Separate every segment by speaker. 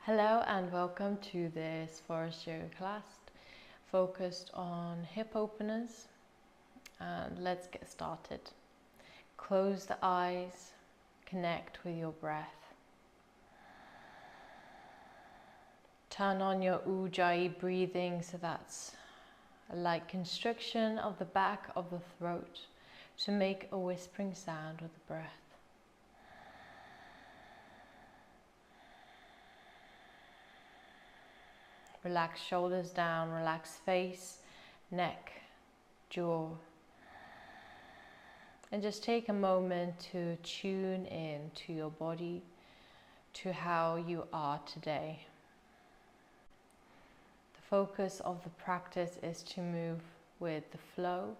Speaker 1: Hello and welcome to this Forrest Yoga class focused on hip openers, and let's get started. Close the eyes, connect with your breath. Turn on your Ujjayi breathing, so that's a light constriction of the back of the throat to make a whispering sound with the breath. Relax shoulders down, relax face, neck, jaw. And just take a moment to tune in to your body, to how you are today. The focus of the practice is to move with the flow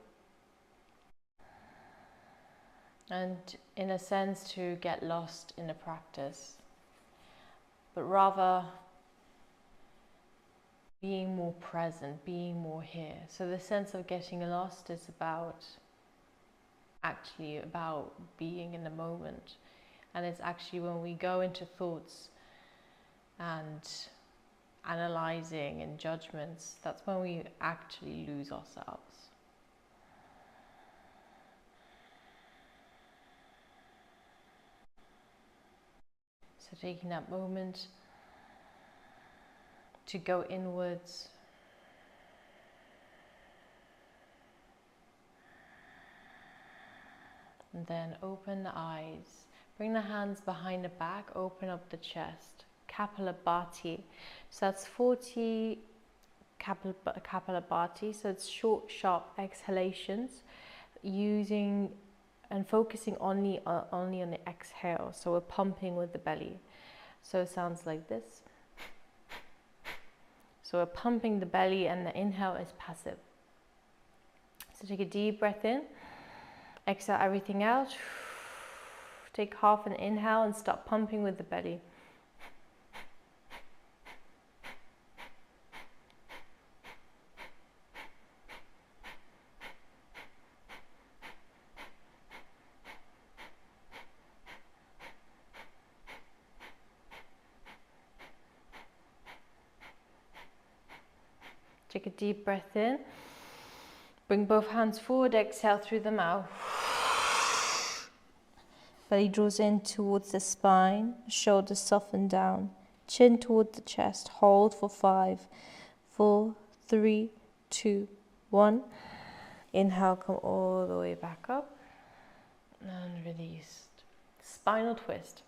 Speaker 1: and, in a sense, to get lost in the practice, but rather being more present, being more here. So the sense of getting lost is actually about being in the moment. And it's actually when we go into thoughts and analyzing and judgments, that's when we actually lose ourselves. So taking that moment to go inwards, and then open the eyes. Bring the hands behind the back, open up the chest. Kapalabhati. So that's 40 Kapalabhati. So it's short, sharp exhalations, using and focusing only on the exhale. So we're pumping with the belly. So it sounds like this. So we're pumping the belly, and the inhale is passive. So take a deep breath in, exhale everything out. Take half an inhale and start pumping with the belly. Take a deep breath in. Bring both hands forward, exhale through the mouth. Belly draws in towards the spine, shoulders soften down, chin toward the chest. Hold for 5, 4, 3, 2, 1. Inhale, come all the way back up and release. Spinal twist.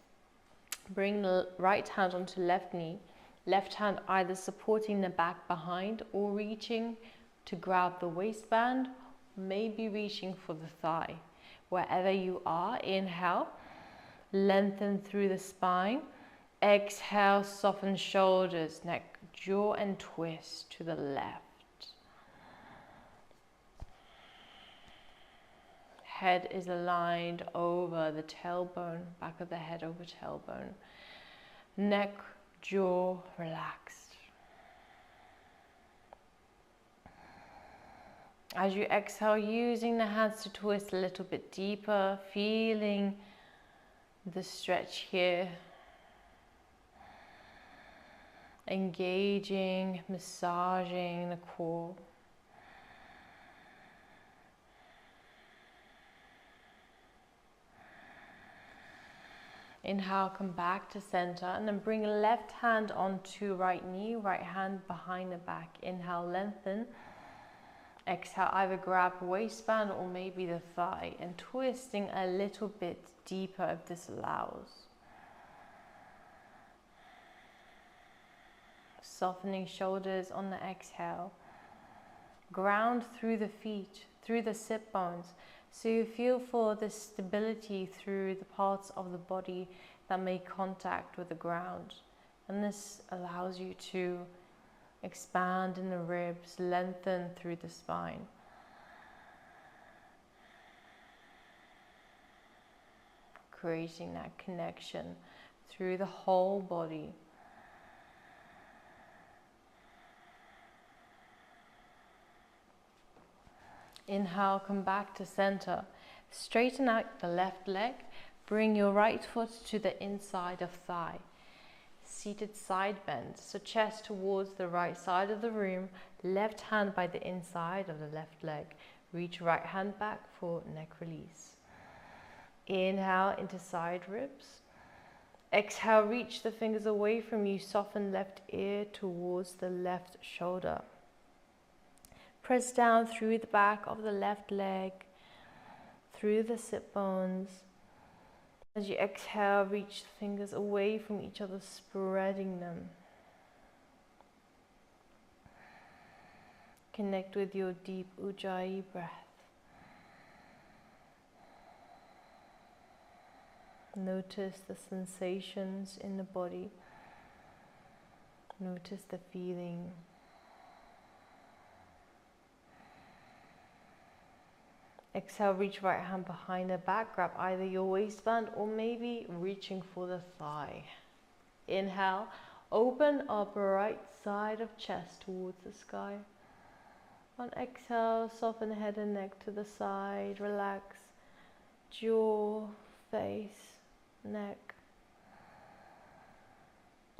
Speaker 1: Bring the right hand onto left knee. Left hand either supporting the back behind or reaching to grab the waistband, maybe reaching for the thigh. Wherever you are, inhale, lengthen through the spine. Exhale, soften shoulders, neck, jaw, and twist to the left. Head is aligned over the tailbone, back of the head over tailbone. Neck, jaw relaxed. As you exhale, using the hands to twist a little bit deeper, feeling the stretch here. Engaging, massaging the core. Inhale, come back to center, and then bring left hand onto right knee, right hand behind the back. Inhale, lengthen. Exhale, either grab waistband or maybe the thigh, and twisting a little bit deeper if this allows. Softening shoulders on the exhale. Ground through the feet, through the sit bones. So you feel for the stability through the parts of the body that make contact with the ground. And this allows you to expand in the ribs, lengthen through the spine. Creating that connection through the whole body. Inhale, come back to center. Straighten out the left leg. Bring your right foot to the inside of thigh. seated side bend. So chest towards the right side of the room, left hand by the inside of the left leg. Reach right hand back for neck release. Inhale into side ribs. Exhale, reach the fingers away from you, soften left ear towards the left shoulder. Press down through the back of the left leg, through the sit bones. As you exhale, reach the fingers away from each other, spreading them. Connect with your deep Ujjayi breath. Notice the sensations in the body. Notice the feeling. Exhale, reach right hand behind the back. Grab either your waistband or maybe reaching for the thigh. Inhale, open up right side of chest towards the sky. On exhale, soften head and neck to the side. Relax jaw, face, neck.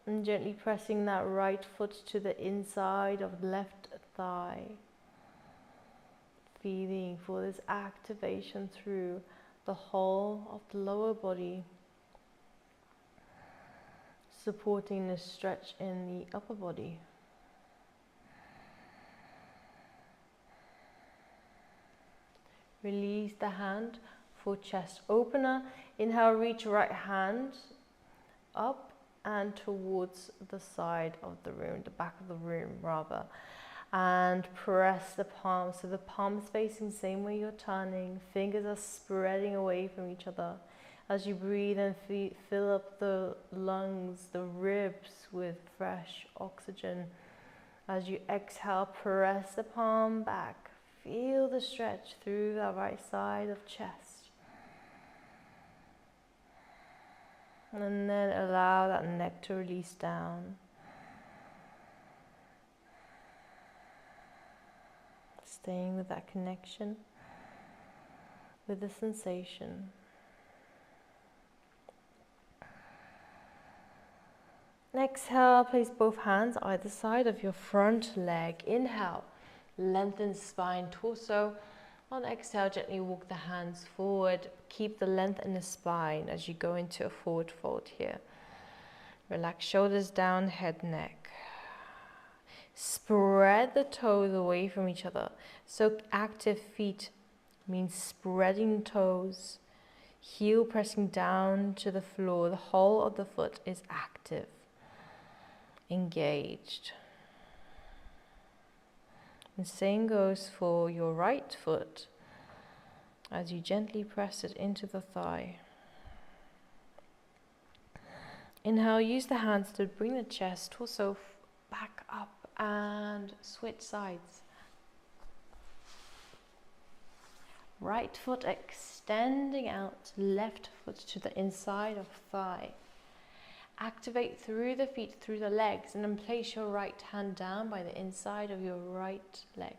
Speaker 1: And gently pressing that right foot to the inside of left thigh. Feeling for this activation through the whole of the lower body. Supporting the stretch in the upper body. Release the hand for chest opener. Inhale, reach right hand up and towards the side of the room, the back of the room rather. And press the palms. So the palms facing the same way you're turning. Fingers are spreading away from each other. As you breathe and fill up the lungs, the ribs with fresh oxygen. As you exhale, press the palm back. Feel the stretch through the right side of chest. And then allow that neck to release down. Staying with that connection, with the sensation. Exhale, place both hands either side of your front leg. Inhale, lengthen spine, torso. On exhale, gently walk the hands forward. Keep the length in the spine as you go into a forward fold here. Relax shoulders down, head, neck. Spread the toes away from each other. So active feet means spreading toes. Heel pressing down to the floor. The whole of the foot is active, engaged. And same goes for your right foot as you gently press it into the thigh. Inhale, use the hands to bring the chest, torso back up and switch sides. Right foot extending out, left foot to the inside of thigh. Activate through the feet, through the legs, and then place your right hand down by the inside of your right leg.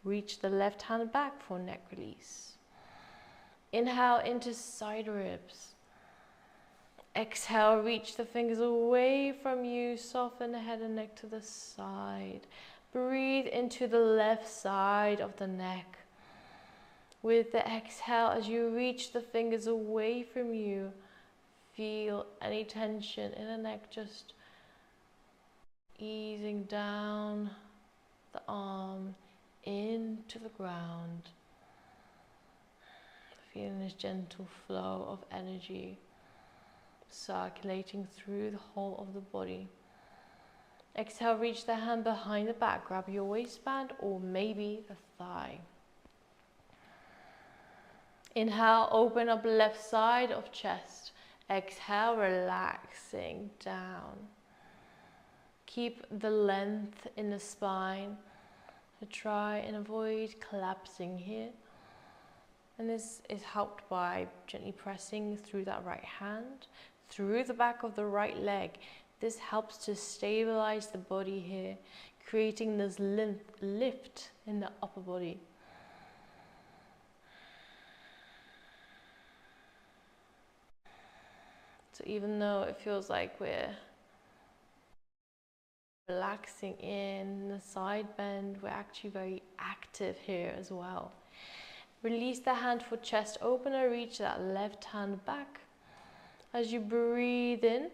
Speaker 1: Reach the left hand back for neck release. Inhale into side ribs. Exhale, reach the fingers away from you, soften the head and neck to the side. Breathe into the left side of the neck. With the exhale, as you reach the fingers away from you, feel any tension in the neck just easing down the arm into the ground. Feeling this gentle flow of energy circulating through the whole of the body. Exhale, reach the hand behind the back. Grab your waistband or maybe the thigh. Inhale, open up left side of chest. Exhale, relaxing down. Keep the length in the spine to try and avoid collapsing here. And this is helped by gently pressing through that right hand, through the back of the right leg. This helps to stabilize the body here, creating this lift in the upper body. So even though it feels like we're Relaxing in the side bend. We're actually very active here as well. Release the hand for chest opener, reach that left hand back. As you breathe in,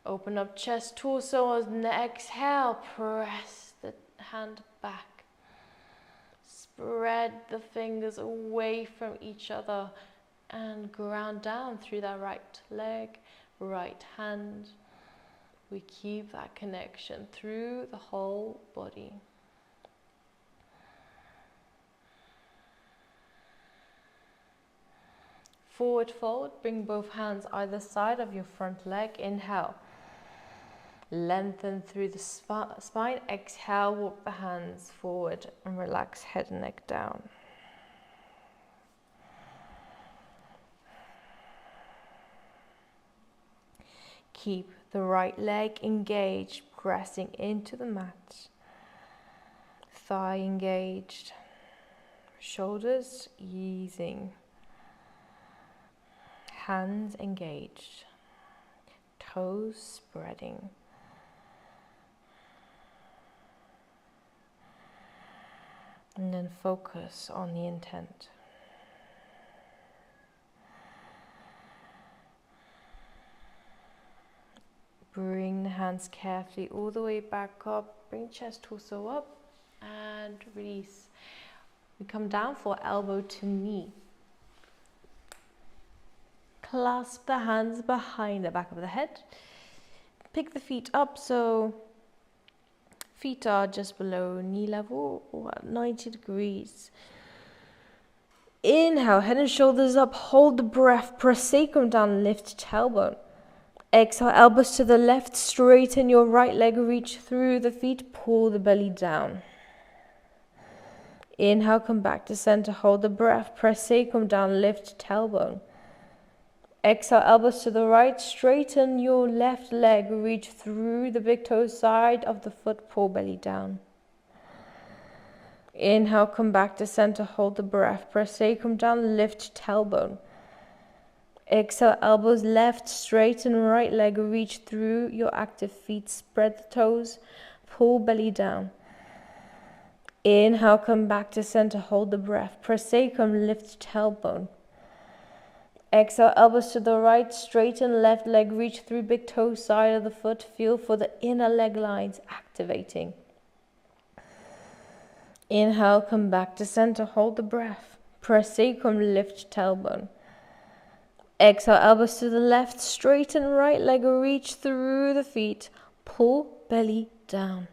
Speaker 1: open up chest, torso, and exhale, press the hand back. Spread the fingers away from each other and ground down through that right leg, right hand. We keep that connection through the whole body. Forward fold, bring both hands either side of your front leg. Inhale, lengthen through the spine. Exhale, walk the hands forward and relax head and neck down. Keep the right leg engaged, pressing into the mat. Thigh engaged, shoulders easing. Hands engaged, toes spreading. And then focus on the intent. Bring the hands carefully all the way back up. Bring chest, torso up and release. We come down for elbow to knee. Clasp the hands behind the back of the head. Pick the feet up so feet are just below knee level or at 90 degrees. Inhale, head and shoulders up. Hold the breath. Press sacrum down, lift tailbone. Exhale, elbows to the left, straighten your right leg, reach through the feet, pull the belly down. Inhale, come back to center, hold the breath, press sacrum down, lift tailbone. Exhale, elbows to the right, straighten your left leg, reach through the big toe side of the foot, pull belly down. Inhale, come back to center, hold the breath, press sacrum down, lift tailbone. Exhale, elbows left, straighten right leg, reach through your active feet, spread the toes, pull belly down. Inhale, come back to center, hold the breath, press sacrum, lift tailbone. Exhale, elbows to the right, straighten left leg, reach through big toe side of the foot, feel for the inner leg lines activating. Inhale, come back to center, hold the breath, press sacrum, lift tailbone. Exhale, elbows to the left, straighten right leg, reach through the feet, pull belly down.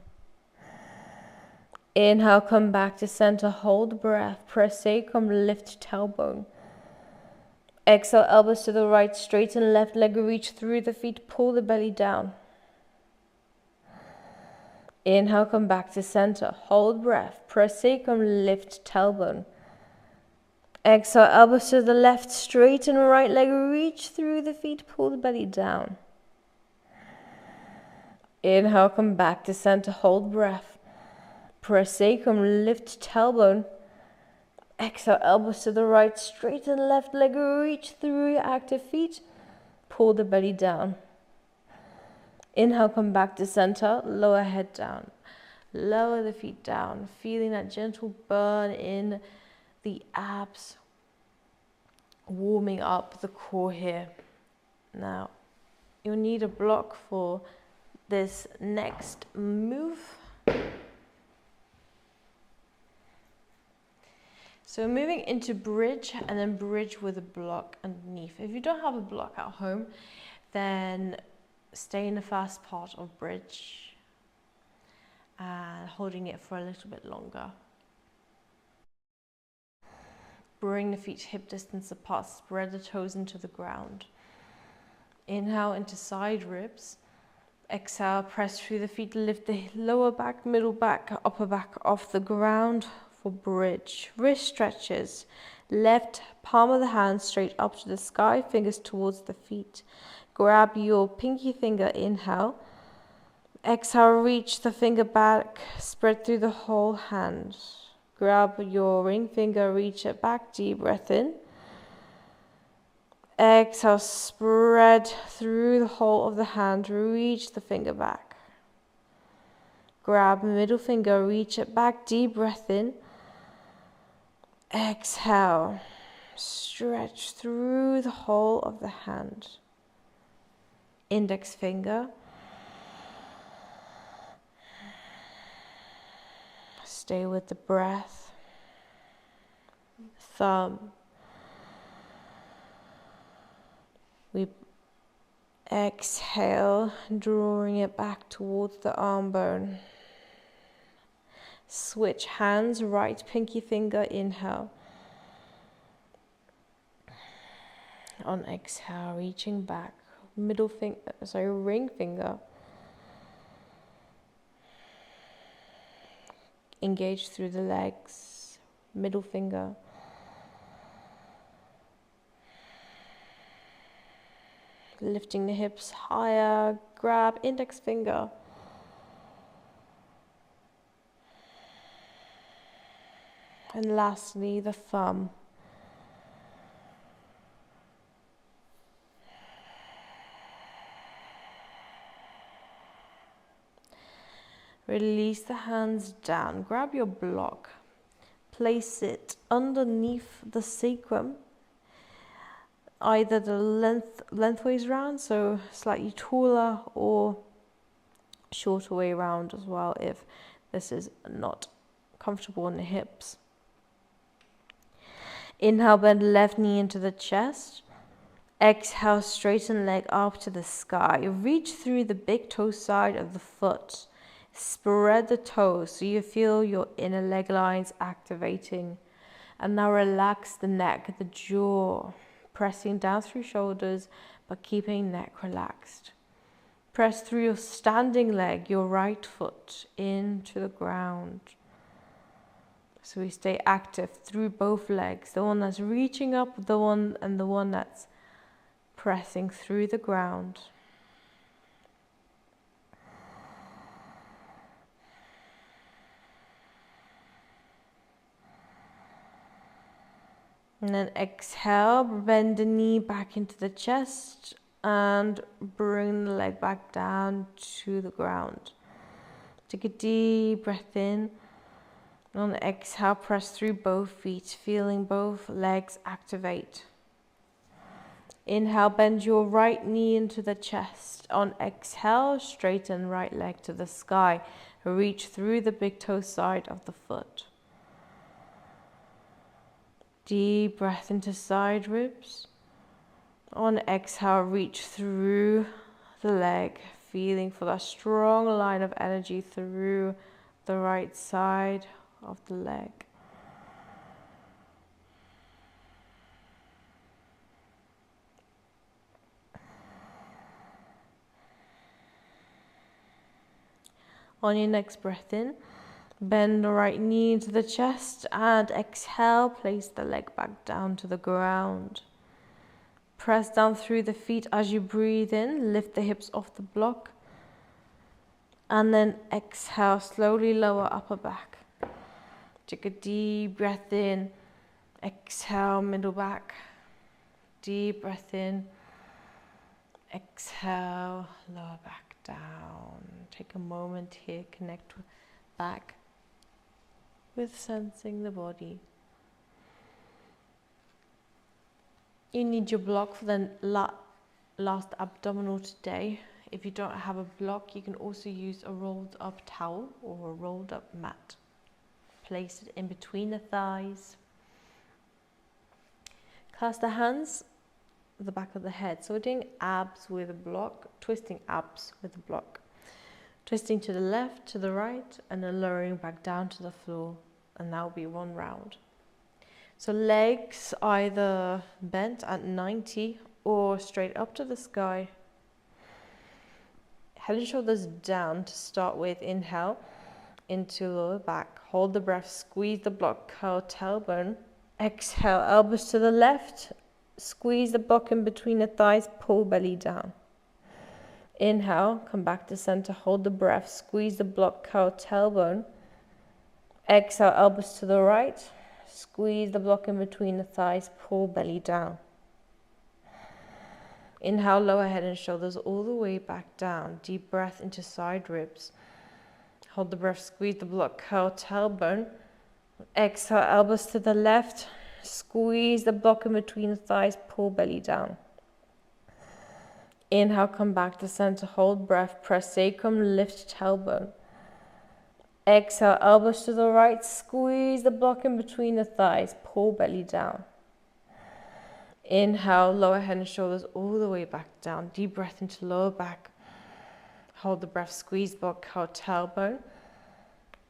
Speaker 1: Inhale, come back to center, hold breath, press sacrum, lift tailbone. Exhale, elbows to the right, straighten left leg, reach through the feet, pull the belly down. Inhale, come back to center, hold breath, press sacrum, lift tailbone. Exhale, elbows to the left, straighten right leg, reach through the feet, pull the belly down. Inhale, come back to center, hold breath. Press sacrum, lift tailbone. Exhale, elbows to the right, straighten left leg, reach through your active feet, pull the belly down. Inhale, come back to center, lower head down. Lower the feet down, feeling that gentle burn in the abs, warming up the core here. Now, you'll need a block for this next move. So moving into bridge and then bridge with a block underneath. If you don't have a block at home, then stay in the first part of bridge and holding it for a little bit longer. Bring the feet hip distance apart, spread the toes into the ground. Inhale into side ribs. Exhale, press through the feet, lift the lower back, middle back, upper back off the ground for bridge. Wrist stretches. Left palm of the hand straight up to the sky, fingers towards the feet. Grab your pinky finger, inhale. Exhale, reach the finger back, spread through the whole hand. Grab your ring finger, reach it back, deep breath in. Exhale, spread through the whole of the hand, reach the finger back. Grab middle finger, reach it back, deep breath in. Exhale, stretch through the whole of the hand. Index finger. Stay with the breath. Thumb. We exhale, drawing it back towards the arm bone. Switch hands, right pinky finger, inhale. On exhale, reaching back, ring finger. Engage through the legs, middle finger. Lifting the hips higher, grab index finger. And lastly, the thumb. Release the hands down. Grab your block. Place it underneath the sacrum. Either the lengthways round, so slightly taller, or shorter way round as well if this is not comfortable in the hips. Inhale, bend left knee into the chest. Exhale, straighten leg up to the sky. Reach through the big toe side of the foot. Spread the toes so you feel your inner leg lines activating. And now relax the neck, the jaw, pressing down through shoulders but keeping neck relaxed. Press through your standing leg, your right foot into the ground. So we stay active through both legs, the one that's reaching up, the one that's pressing through the ground. And then exhale, bend the knee back into the chest and bring the leg back down to the ground. Take a deep breath in. On the exhale, press through both feet, feeling both legs activate. Inhale, bend your right knee into the chest. On exhale, straighten right leg to the sky. Reach through the big toe side of the foot. Deep breath into side ribs. On exhale, reach through the leg, feeling for that strong line of energy through the right side of the leg. On your next breath in, bend the right knee into the chest and exhale, place the leg back down to the ground. Press down through the feet as you breathe in, lift the hips off the block. And then exhale, slowly lower upper back. Take a deep breath in, exhale, middle back. Deep breath in, exhale, lower back down. Take a moment here, connect back with sensing the body. You need your block for the last abdominal today. If you don't have a block, you can also use a rolled up towel or a rolled up mat. Place it in between the thighs. Clasp the hands at the back of the head. So we're doing abs with a block, twisting abs with a block. Twisting to the left, to the right, and then lowering back down to the floor. And that will be one round. So legs either bent at 90 or straight up to the sky. Head and shoulders down to start with. Inhale into lower back. Hold the breath, squeeze the block, curl tailbone. Exhale, elbows to the left. Squeeze the block in between the thighs, pull belly down. Inhale, come back to center, hold the breath, squeeze the block, curl tailbone. Exhale, elbows to the right. Squeeze the block in between the thighs, pull belly down. Inhale, lower head and shoulders all the way back down. Deep breath into side ribs. Hold the breath, squeeze the block, curl tailbone. Exhale, elbows to the left. Squeeze the block in between the thighs, pull belly down. Inhale, come back to center, hold breath, press sacrum, lift tailbone. Exhale, elbows to the right, squeeze the block in between the thighs, pull belly down. Inhale, lower head and shoulders all the way back down. Deep breath into lower back. Hold the breath, squeeze block, curl tailbone.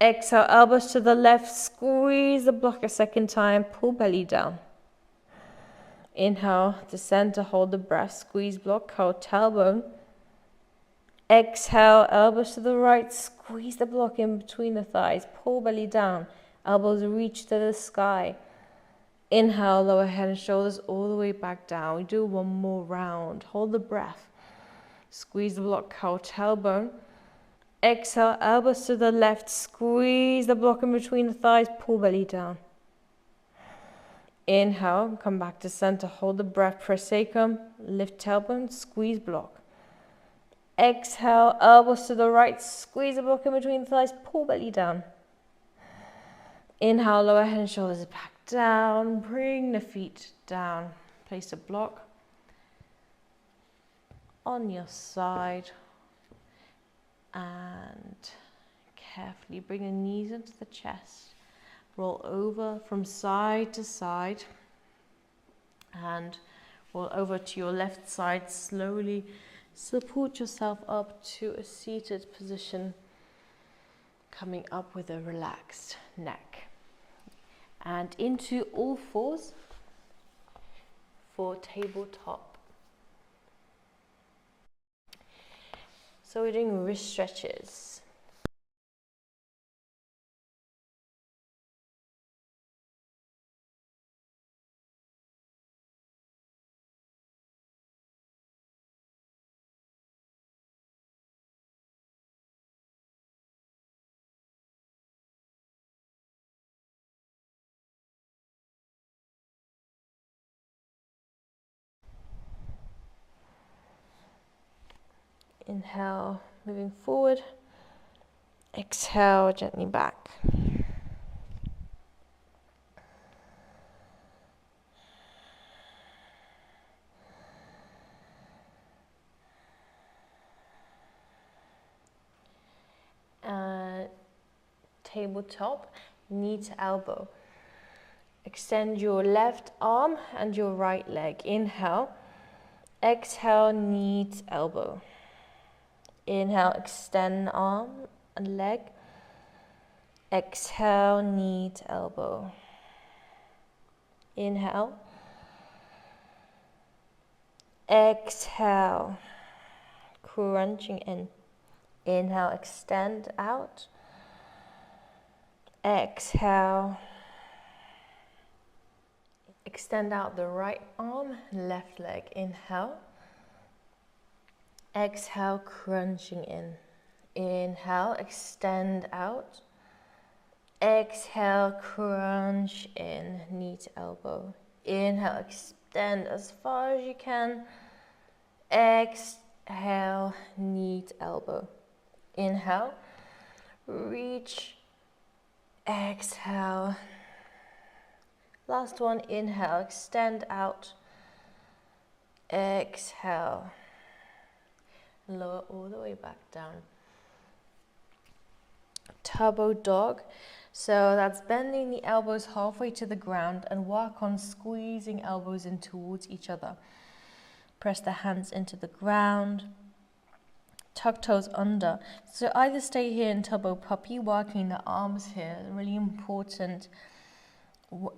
Speaker 1: Exhale, elbows to the left, squeeze the block a second time, pull belly down. Inhale to center, hold the breath, squeeze block, curl tailbone. Exhale, elbows to the right, squeeze the block in between the thighs, pull belly down, elbows reach to the sky. Inhale, lower head and shoulders all the way back down. We do one more round. Hold the breath. Squeeze the block, curl tailbone. Exhale, elbows to the left, squeeze the block in between the thighs, pull belly down. Inhale, come back to center, hold the breath, press sacrum, lift tailbone, squeeze block. Exhale, elbows to the right, squeeze the block in between the thighs, pull belly down. Inhale, lower head and shoulders back down, bring the feet down. Place a block on your side and carefully bring the knees into the chest. Roll over from side to side and roll over to your left side. Slowly support yourself up to a seated position, coming up with a relaxed neck. And into all fours for tabletop. So we're doing wrist stretches. Inhale, moving forward. Exhale, gently back. Tabletop, knee to elbow. Extend your left arm and your right leg. Inhale. Exhale, knee to elbow. Inhale, extend arm and leg. Exhale, knee to elbow. Inhale. Exhale, crunching in. Inhale, extend out. Exhale. Extend out the right arm, left leg. Inhale. Exhale, crunching in. Inhale, extend out. Exhale, crunch in, knee to elbow. Inhale, extend as far as you can. Exhale, knee to elbow. Inhale, reach. Exhale. Last one, inhale, extend out. Exhale. Lower all the way back down. Turbo dog. So that's bending the elbows halfway to the ground and work on squeezing elbows in towards each other. Press the hands into the ground. Tuck toes under. So either stay here in turbo puppy, working the arms here, really important.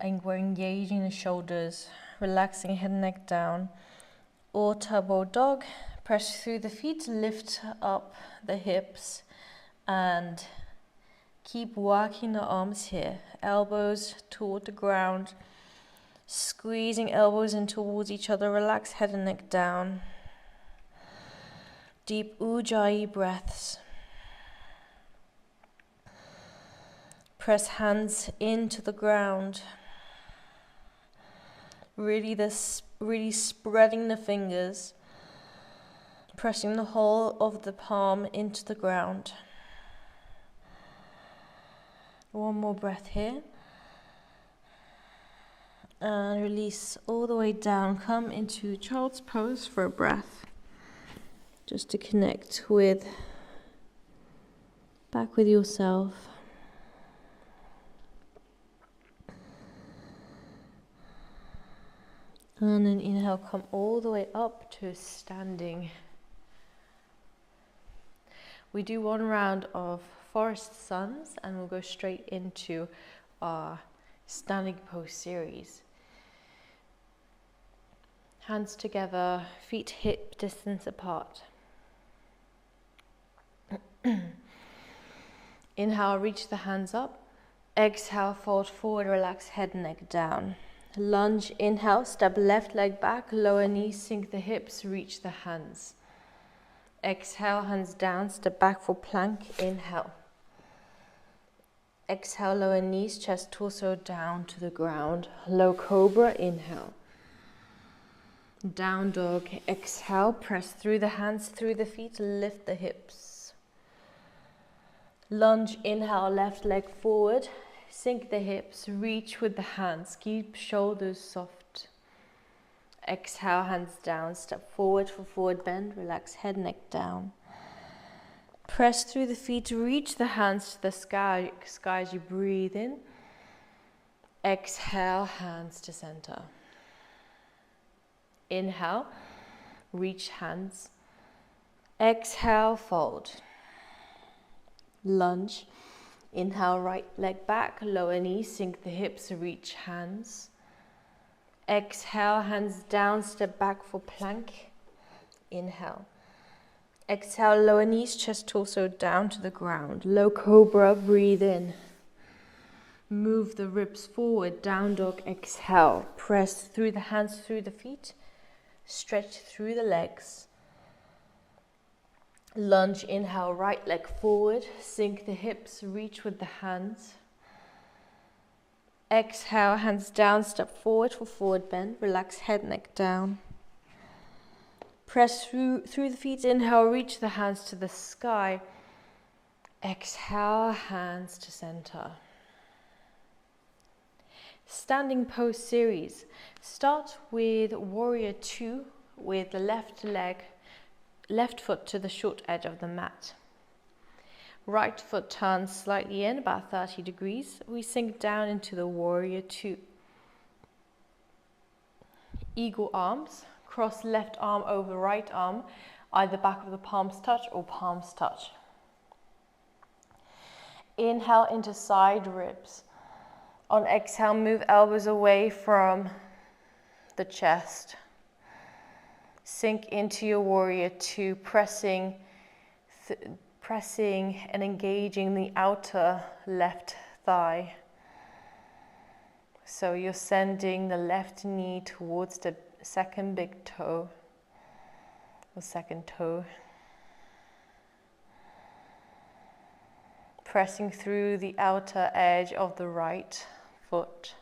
Speaker 1: And we're engaging the shoulders, relaxing head and neck down. Or turbo dog. Press through the feet, lift up the hips and keep working the arms here. Elbows toward the ground, squeezing elbows in towards each other. Relax head and neck down. Deep Ujjayi breaths. Press hands into the ground. Really spreading the fingers. Pressing the whole of the palm into the ground. One more breath here. And release all the way down. Come into child's pose for a breath. Just to connect back with yourself. And then inhale, come all the way up to standing. We do one round of Forrest Suns and we'll go straight into our standing pose series. Hands together, feet hip distance apart. Inhale, reach the hands up. Exhale, fold forward, relax head and neck down. Lunge, inhale, step left leg back, lower knee, sink the hips, reach the hands. Exhale, hands down, step back for plank, inhale. Exhale, lower knees, chest, torso down to the ground. Low cobra, inhale. Down dog, exhale, press through the hands, through the feet, lift the hips. Lunge, inhale, left leg forward, sink the hips, reach with the hands, keep shoulders soft. Exhale, hands down, step forward for forward bend, relax head, neck down. Press through the feet, reach the hands to the sky as you breathe in. Exhale, hands to center. Inhale, reach hands. Exhale, fold. Lunge. Inhale, right leg back, lower knee, sink the hips, reach hands. Exhale, hands down, step back for plank. Inhale. Exhale, lower knees, chest, torso down to the ground. Low cobra, breathe in. Move the ribs forward, down dog, exhale. Press through the hands, through the feet. Stretch through the legs. Lunge, inhale, right leg forward. Sink the hips, reach with the hands. Exhale, hands down, step forward for forward bend. Relax head, neck down. Press through the feet, inhale, reach the hands to the sky. Exhale, hands to center. Standing pose series. Start with warrior 2 with the left foot to the short edge of the mat. Right foot turns slightly in, about 30 degrees. We sink down into the warrior 2. Eagle arms. Cross left arm over right arm. Either back of the palms touch or palms touch. Inhale into side ribs. On exhale, move elbows away from the chest. Sink into your warrior 2, pressing and engaging the outer left thigh. So you're sending the left knee towards the second big toe, or second toe. Pressing through the outer edge of the right foot.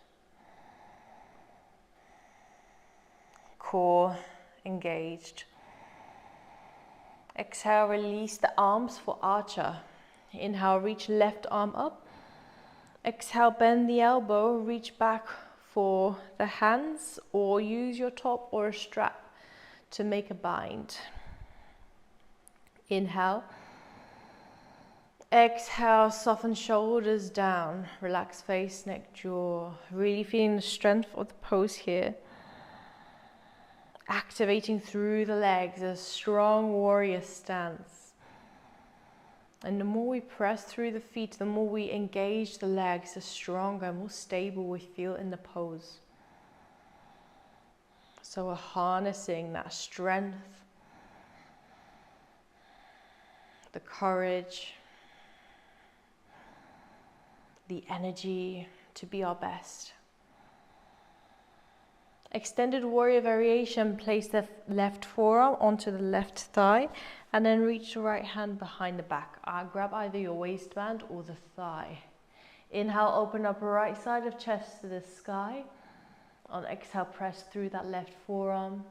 Speaker 1: Core engaged. Exhale, release the arms for archer. Inhale, reach left arm up. Exhale, bend the elbow, reach back for the hands or use your top or a strap to make a bind. Inhale. Exhale, soften shoulders down. Relax face, neck, jaw. Really feeling the strength of the pose here. Activating through the legs, a strong warrior stance. And the more we press through the feet, the more we engage the legs, the stronger and more stable we feel in the pose. So we're harnessing that strength, the courage, the energy to be our best. Extended warrior variation, place the left forearm onto the left thigh and then reach the right hand behind the back. Grab either your waistband or the thigh. Inhale, open up right side of chest to the sky. On exhale, press through that left forearm.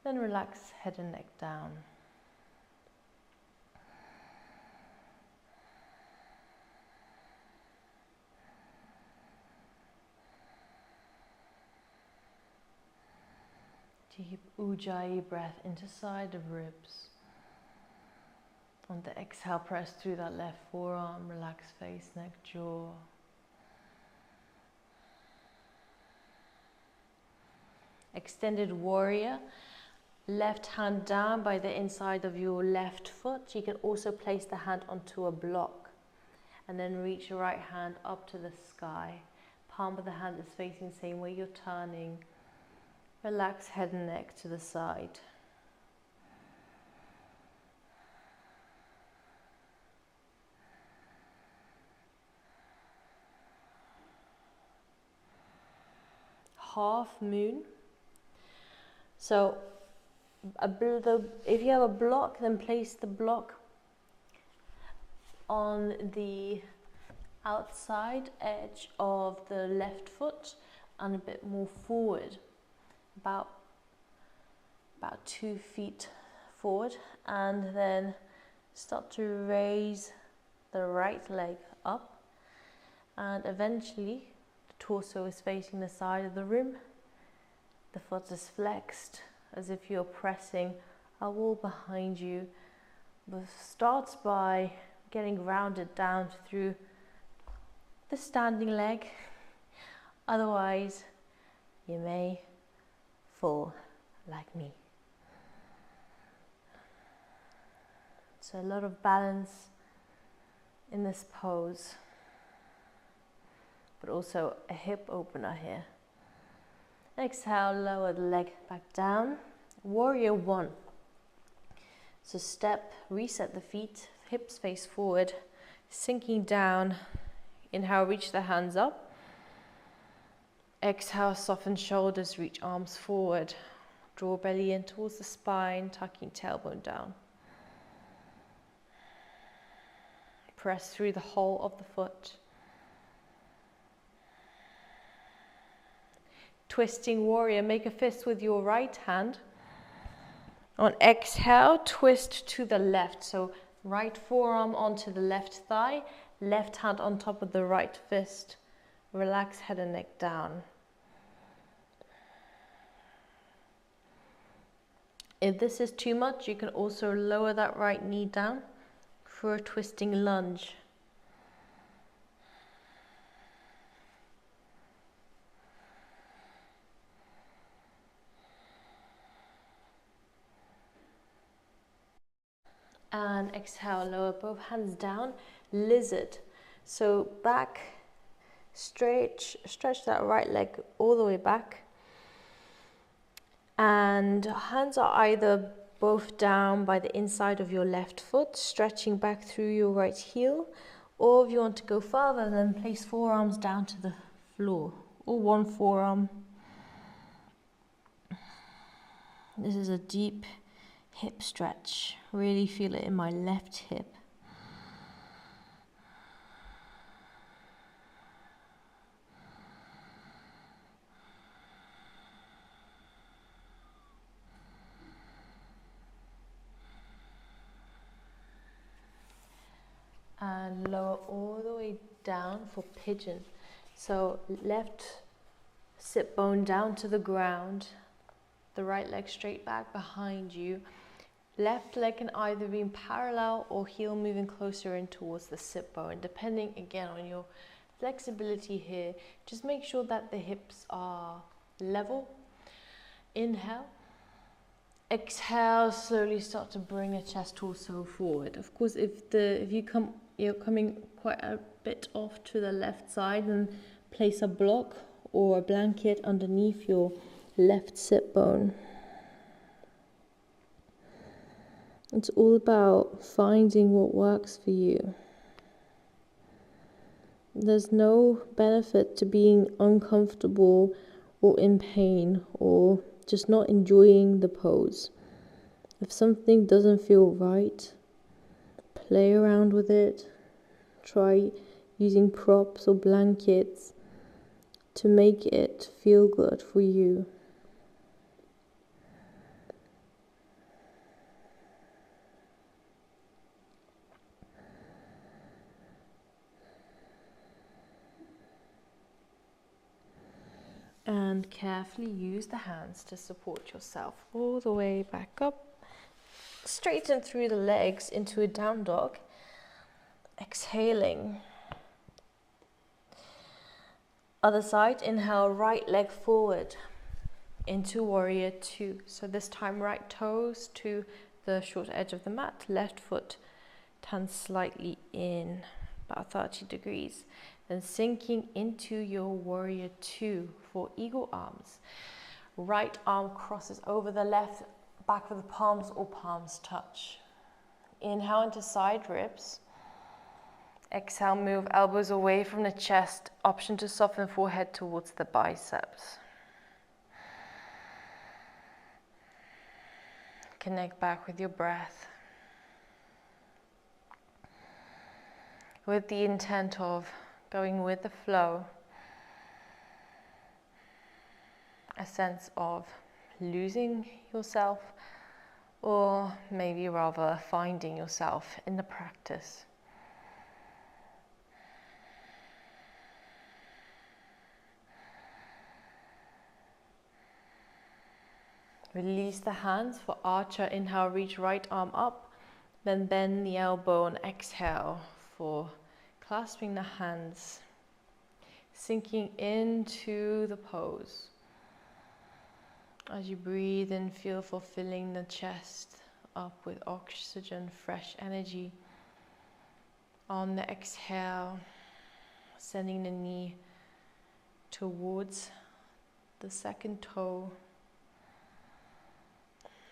Speaker 1: Then relax head and neck down. Keep Ujjayi breath into side of ribs. On the exhale, press through that left forearm, relax face, neck, jaw. Extended warrior. Left hand down by the inside of your left foot. You can also place the hand onto a block. And then reach your right hand up to the sky. Palm of the hand is facing the same way you're turning. Relax head and neck to the side. Half moon. So if you have a block, then place the block on the outside edge of the left foot and a bit more forward, about 2 feet forward, and then start to raise the right leg up, and eventually the torso is facing the side of the room. The foot is flexed as if you're pressing a wall behind you. But starts by getting grounded down through the standing leg. Otherwise, you may fall like me. So a lot of balance in this pose, but also a hip opener here. Exhale, lower the leg back down. Warrior one. So step, reset the feet, hips face forward, sinking down. Inhale, reach the hands up. Exhale, soften shoulders, reach arms forward. Draw belly in towards the spine, tucking tailbone down. Press through the whole of the foot. Twisting warrior, make a fist with your right hand. On exhale, twist to the left. So right forearm onto the left thigh, left hand on top of the right fist. Relax head and neck down. If this is too much, you can also lower that right knee down for a twisting lunge. And exhale, lower both hands down, lizard. So back, stretch that right leg all the way back. And hands are either both down by the inside of your left foot, stretching back through your right heel. Or if you want to go further, then place forearms down to the floor, or one forearm. This is a deep hip stretch. Really feel it in my left hip. And lower all the way down for pigeon. So left sit bone down to the ground, the right leg straight back behind you. Left leg can either be parallel or heel moving closer in towards the sit bone, depending again on your flexibility here. Just make sure that the hips are level. Inhale. Exhale, slowly start to bring the chest torso forward. Of course, if you're coming quite a bit off to the left side, then place a block or a blanket underneath your left sit bone. It's all about finding what works for you. There's no benefit to being uncomfortable or in pain or just not enjoying the pose. If something doesn't feel right, play around with it. Try using props or blankets to make it feel good for you. And carefully use the hands to support yourself all the way back up. Straighten through the legs into a down dog. Exhaling. Other side, inhale, right leg forward into warrior two. So this time right toes to the short edge of the mat, left foot turns slightly in, about 30 degrees. Then sinking into your warrior two for eagle arms. Right arm crosses over the left, back of the palms or palms touch. Inhale into side ribs. Exhale, move elbows away from the chest. Option to soften forehead towards the biceps. Connect back with your breath. With the intent of going with the flow. A sense of losing yourself, or maybe rather finding yourself in the practice. Release the hands for archer. Inhale, reach right arm up, then bend the elbow and exhale for clasping the hands, sinking into the pose. As you breathe in, feel for filling the chest up with oxygen, fresh energy. On the exhale, sending the knee towards the second toe.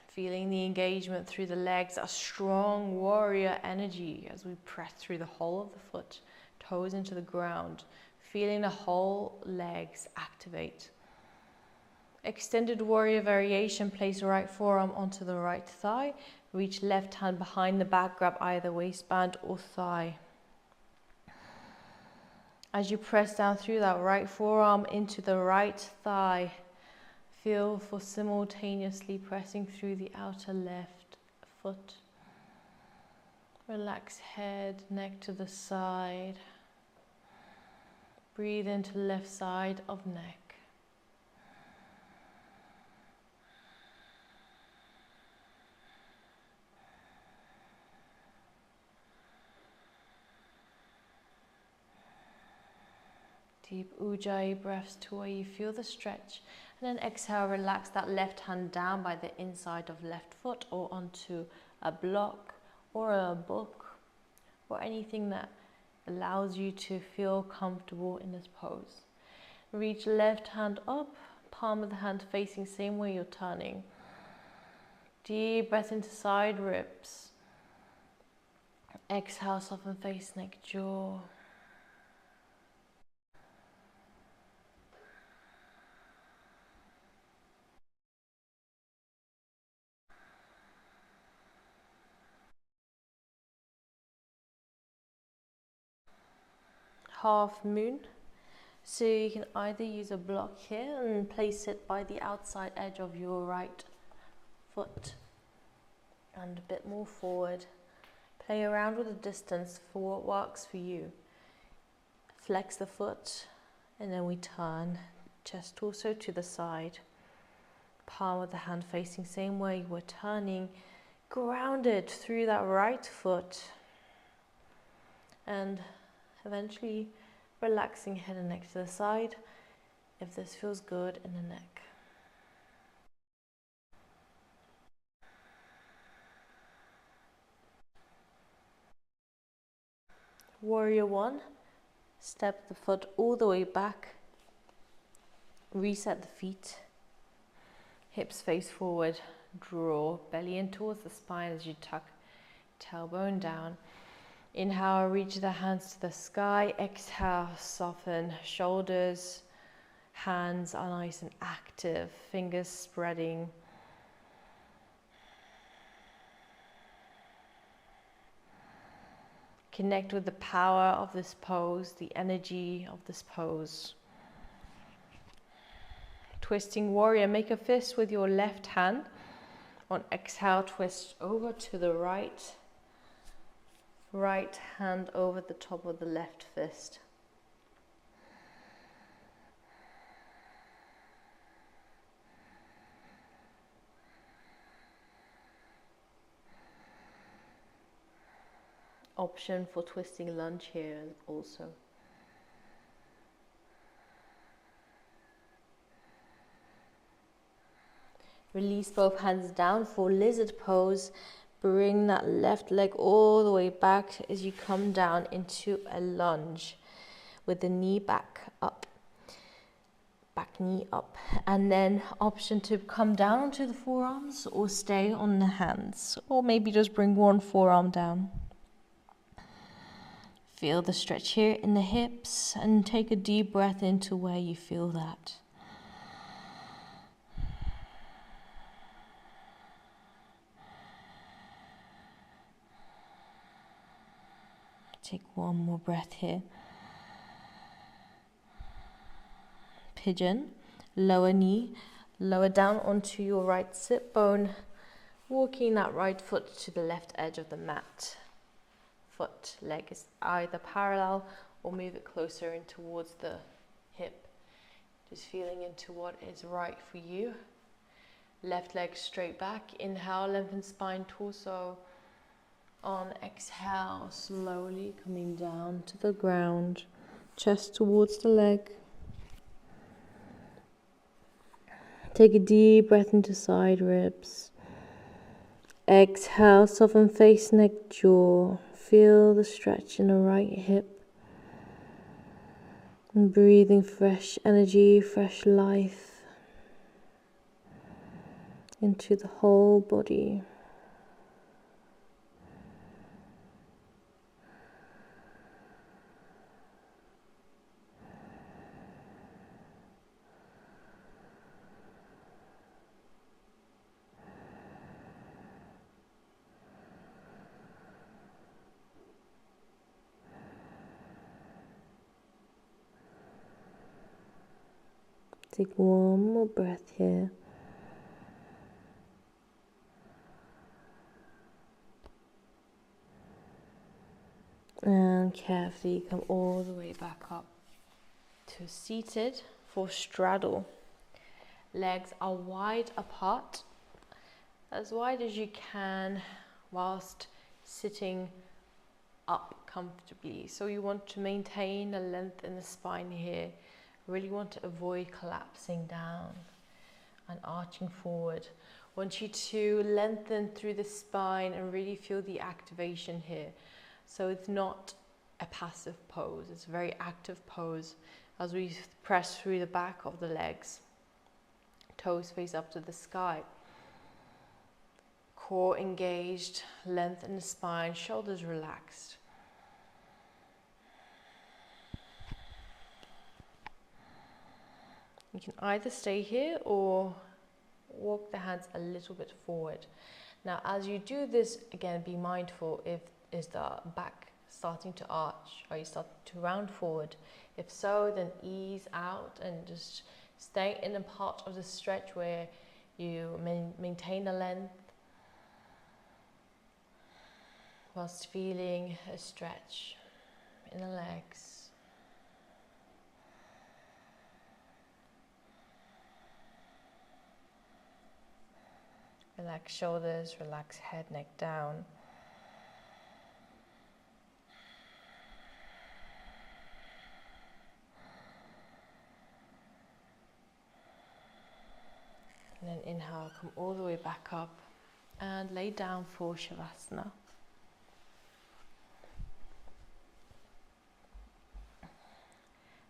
Speaker 1: Feeling the engagement through the legs, a strong warrior energy as we press through the whole of the foot, toes into the ground. Feeling the whole legs activate. Extended warrior variation, place right forearm onto the right thigh. Reach left hand behind the back, grab either waistband or thigh. As you press down through that right forearm into the right thigh, feel for simultaneously pressing through the outer left foot. Relax head, neck to the side. Breathe into left side of neck. Deep Ujjayi breaths to where you feel the stretch. And then exhale, relax that left hand down by the inside of left foot or onto a block or a book or anything that allows you to feel comfortable in this pose. Reach left hand up, palm of the hand facing same way you're turning. Deep breath into side ribs. Exhale, soften face, neck, jaw. Half moon. So you can either use a block here and place it by the outside edge of your right foot and a bit more forward. Play around with the distance for what works for you. Flex the foot and then we turn, chest torso to the side. Palm of the hand facing same way you were turning, grounded through that right foot. And eventually relaxing head and neck to the side if this feels good in the neck. Warrior one, step the foot all the way back, reset the feet, hips face forward, draw belly in towards the spine as you tuck tailbone down. Inhale, reach the hands to the sky. Exhale, soften shoulders. Hands are nice and active, fingers spreading. Connect with the power of this pose, the energy of this pose. Twisting warrior, make a fist with your left hand. On exhale, twist over to the right. Right hand over the top of the left fist. Option for twisting lunge here also. Release both hands down for lizard pose. Bring that left leg all the way back as you come down into a lunge with the knee back up. Back knee up. And then option to come down onto the forearms or stay on the hands. Or maybe just bring one forearm down. Feel the stretch here in the hips and take a deep breath into where you feel that. Take one more breath here. Pigeon, lower knee, lower down onto your right sit bone, walking that right foot to the left edge of the mat. Foot, leg is either parallel or move it closer in towards the hip. Just feeling into what is right for you. Left leg straight back. Inhale, lengthen spine, torso. On exhale, slowly coming down to the ground, chest towards the leg. Take a deep breath into side ribs. Exhale, soften face, neck, jaw. Feel the stretch in the right hip. And breathing fresh energy, fresh life into the whole body. Take one more breath here. And carefully come all the way back up to seated for straddle. Legs are wide apart, as wide as you can, whilst sitting up comfortably. So you want to maintain a length in the spine here. Really want to avoid collapsing down and arching forward. Want you to lengthen through the spine and really feel the activation here. So it's not a passive pose, it's a very active pose as we press through the back of the legs. Toes face up to the sky. Core engaged, lengthen the spine, shoulders relaxed. You can either stay here or walk the hands a little bit forward. Now, as you do this, again, be mindful if is the back starting to arch? Are you starting to round forward? If so, then ease out and just stay in a part of the stretch where you maintain the length whilst feeling a stretch in the legs. Relax shoulders, relax head, neck down. And then inhale, come all the way back up and lay down for Savasana.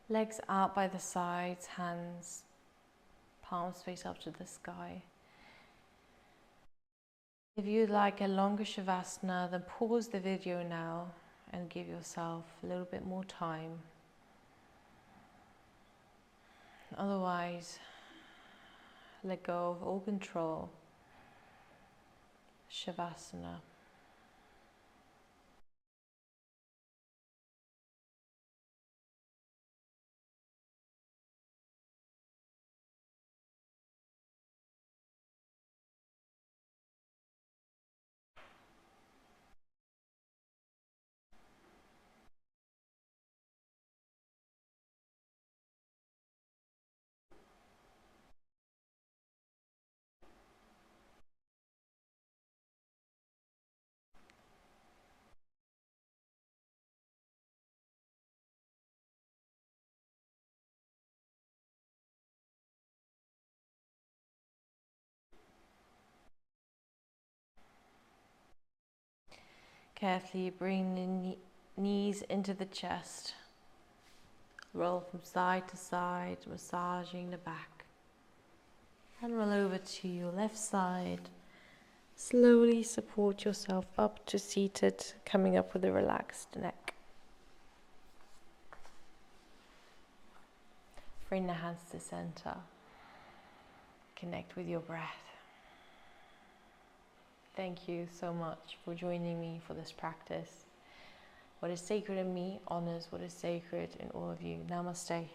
Speaker 1: Legs out by the sides, hands, palms face up to the sky. If you'd like a longer Savasana, then pause the video now and give yourself a little bit more time. Otherwise, let go of all control. Savasana. Carefully bring the knees into the chest. Roll from side to side, massaging the back. And roll over to your left side. Slowly support yourself up to seated, coming up with a relaxed neck. Bring the hands to center. Connect with your breath. Thank you so much for joining me for this practice. What is sacred in me honors what is sacred in all of you. Namaste.